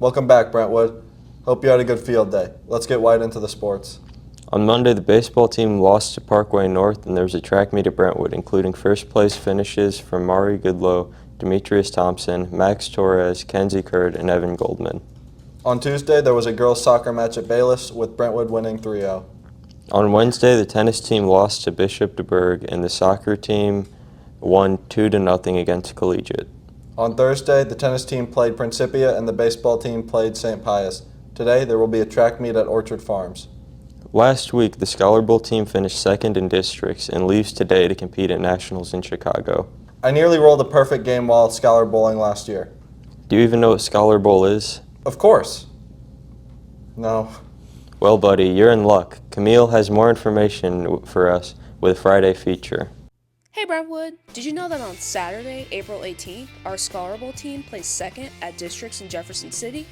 Welcome back, Brentwood. Hope you had a good field day. Let's get right into the sports. On Monday, the baseball team lost to Parkway North, and there was a track meet at Brentwood, including first-place finishes from Mari Goodlow, Demetrius Thompson, Max Torres, Kenzie Kurd, and Evan Goldman. On Tuesday, there was a girls' soccer match at Bayless, with Brentwood winning 3-0. On Wednesday, the tennis team lost to Bishop DuBourg, and the soccer team won 2-0 against Collegiate. On Thursday, the tennis team played Principia and the baseball team played St. Pius. Today, there will be a track meet at Orchard Farms. Last week, the Scholar Bowl team finished second in districts and leaves today to compete at Nationals in Chicago. I nearly rolled a perfect game while Scholar Bowling last year. Do you even know what Scholar Bowl is? Of course. No. Well, buddy, you're in luck. Camille has more information for us with a Friday feature. Hey Brentwood, did you know that on Saturday, April 18th, our Scholar Bowl team plays second at districts in Jefferson City?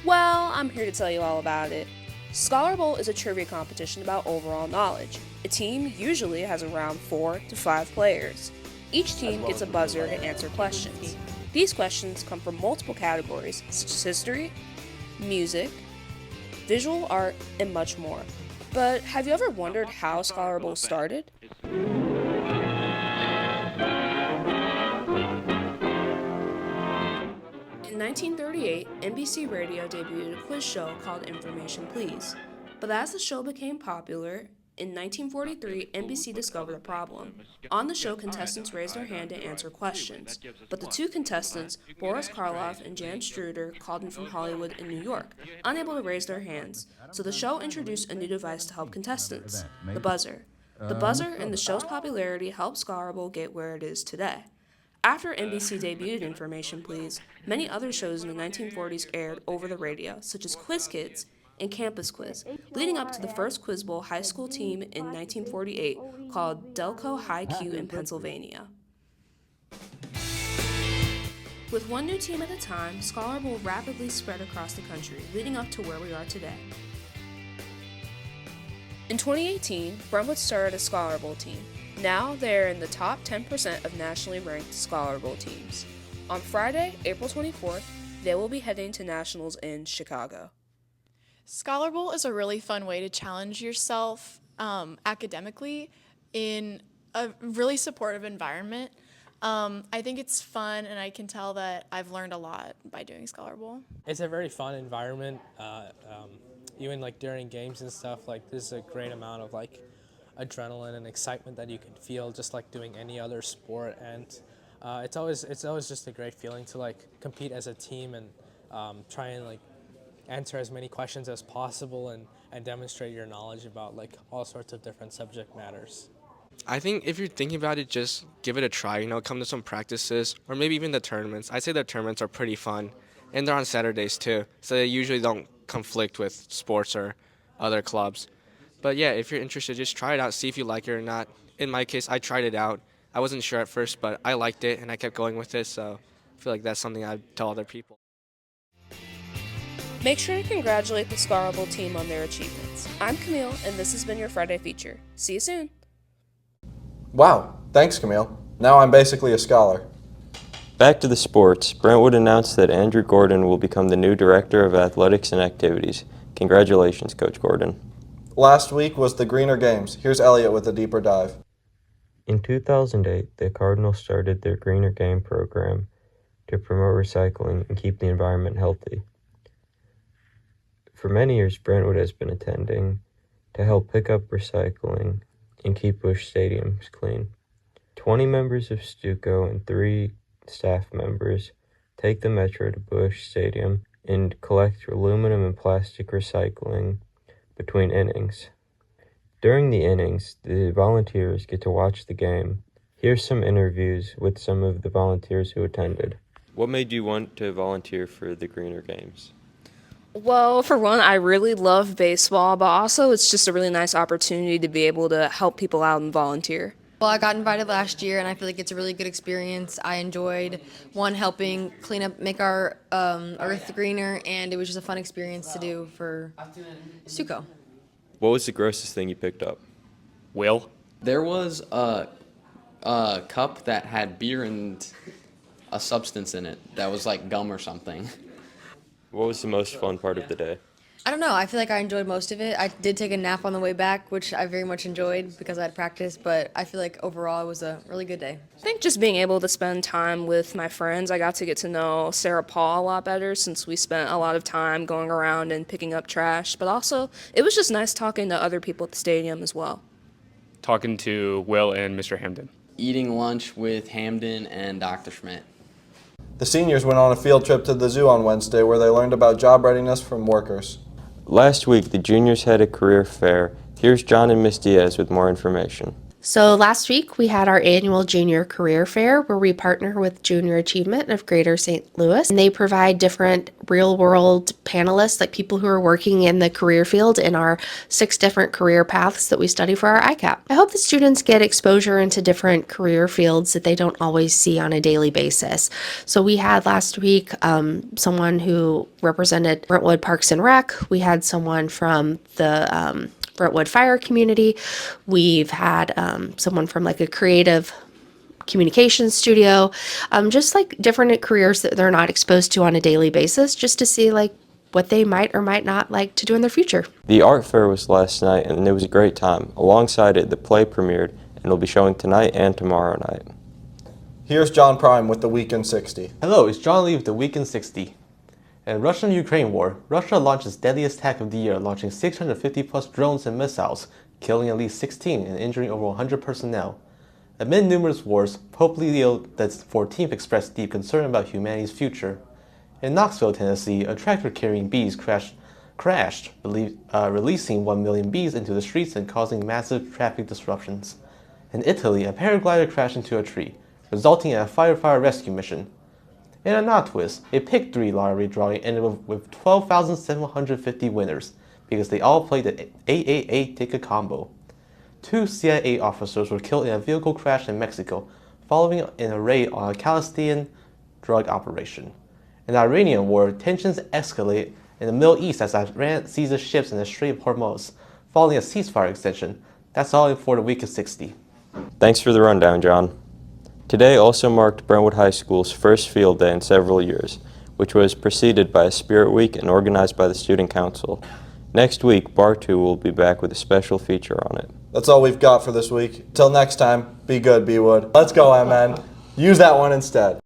Well, I'm here to tell you all about it. Scholar Bowl is a trivia competition about overall knowledge. A team usually has around 4 to 5 players. Each team gets a buzzer to answer questions. These questions come from multiple categories such as history, music, visual art, and much more. But have you ever wondered how Scholar Bowl started? In 1938, NBC Radio debuted a quiz show called Information Please. But as the show became popular, in 1943, NBC discovered a problem. On the show, contestants raised their hand to answer questions, but the two contestants, Boris Karloff and Jan Struder, called in from Hollywood and New York, unable to raise their hands. So the show introduced a new device to help contestants, the buzzer. The buzzer and the show's popularity helped Scholar Bowl get where it is today. After NBC debuted Information Please, many other shows in the 1940s aired over the radio, such as Quiz Kids and Campus Quiz, leading up to the first Quiz Bowl high school team in 1948 called Delco High Q in Pennsylvania. With one new team at a time, Scholar Bowl rapidly spread across the country, leading up to where we are today. In 2018, Brentwood started a Scholar Bowl team. Now they are in the top 10% of nationally ranked Scholar Bowl teams. On Friday, April 24th, they will be heading to Nationals in Chicago. Scholar Bowl is a really fun way to challenge yourself academically in a really supportive environment. I think it's fun, and I can tell that I've learned a lot by doing Scholar Bowl. It's a very fun environment. Even during games and stuff, there's a great amount of adrenaline and excitement that you can feel just like doing any other sport, and it's always just a great feeling to compete as a team and try and answer as many questions as possible and demonstrate your knowledge about all sorts of different subject matters. I think if you're thinking about it, just give it a try, come to some practices or maybe even the tournaments. I'd say the tournaments are pretty fun, and they're on Saturdays too, so they usually don't conflict with sports or other clubs. But yeah, if you're interested, just try it out, see if you like it or not. In my case, I tried it out. I wasn't sure at first, but I liked it and I kept going with it, so I feel like that's something I'd tell other people. Make sure to congratulate the Scholar Bowl team on their achievements. I'm Camille, and this has been your Friday feature. See you soon. Wow, thanks, Camille. Now I'm basically a scholar. Back to the sports. Brentwood announced that Andrew Gordon will become the new Director of Athletics and Activities. Congratulations, Coach Gordon. Last week was the Greener Games. Here's Elliot with a deeper dive. In 2008, the Cardinals started their Greener Game program to promote recycling and keep the environment healthy. For many years, Brentwood has been attending to help pick up recycling and keep Busch stadiums clean. 20 members of Stuco and 3 staff members take the Metro to Busch Stadium and collect aluminum and plastic recycling between innings. During the innings, the volunteers get to watch the game. Here's some interviews with some of the volunteers who attended. What made you want to volunteer for the Greener Games? Well, for one, I really love baseball, but also it's just a really nice opportunity to be able to help people out and volunteer. Well, I got invited last year, and I feel like it's a really good experience. I enjoyed, helping clean up, make our earth greener, and it was just a fun experience to do for Stuco. What was the grossest thing you picked up? Will? There was a cup that had beer and a substance in it that was like gum or something. What was the most fun part of the day? I don't know. I feel like I enjoyed most of it. I did take a nap on the way back, which I very much enjoyed because I had practice, but I feel like overall it was a really good day. I think just being able to spend time with my friends, I got to get to know Sarah Paul a lot better since we spent a lot of time going around and picking up trash. But also, it was just nice talking to other people at the stadium as well. Talking to Will and Mr. Hamden. Eating lunch with Hamden and Dr. Schmidt. The seniors went on a field trip to the zoo on Wednesday where they learned about job readiness from workers. Last week, the juniors had a career fair. Here's John and Miss Diaz with more information. So last week we had our annual junior career fair where we partner with Junior Achievement of Greater St. Louis, and they provide different real world panelists, like people who are working in the career field in our 6 different career paths that we study for our ICAP. I hope the students get exposure into different career fields that they don't always see on a daily basis. So we had last week someone who represented Brentwood Parks and Rec. We had someone from the Brentwood Fire community. We've had someone from like a creative communications studio, just like different careers that they're not exposed to on a daily basis, just to see like what they might or might not like to do in their future. The art fair was last night and it was a great time. Alongside it, the play premiered and will be showing tonight and tomorrow night. Here's John Prime with the Week in 60. Hello, it's John Lee with the Week in 60. In Russian-Ukraine war, Russia launched its deadliest attack of the year, launching 650-plus drones and missiles, killing at least 16 and injuring over 100 personnel. Amid numerous wars, Pope Leo XIV expressed deep concern about humanity's future. In Knoxville, Tennessee, a tractor carrying bees crashed, releasing 1 million bees into the streets and causing massive traffic disruptions. In Italy, a paraglider crashed into a tree, resulting in a firefighter rescue mission. In a knot twist, a Pick 3 lottery drawing ended with 12,750 winners because they all played the 888 ticket combo. 2 CIA officers were killed in a vehicle crash in Mexico following an raid on a Palestinian drug operation. In the Iranian war, tensions escalate in the Middle East as Iran seizes ships in the Strait of Hormuz, following a ceasefire extension. That's all for the Week of 60. Thanks for the rundown, John. Today also marked Brentwood High School's first field day in several years, which was preceded by a Spirit Week and organized by the Student Council. Next week, Bar 2 will be back with a special feature on it. That's all we've got for this week. Till next time, be good, Bewood. Let's go, MN. Use that one instead.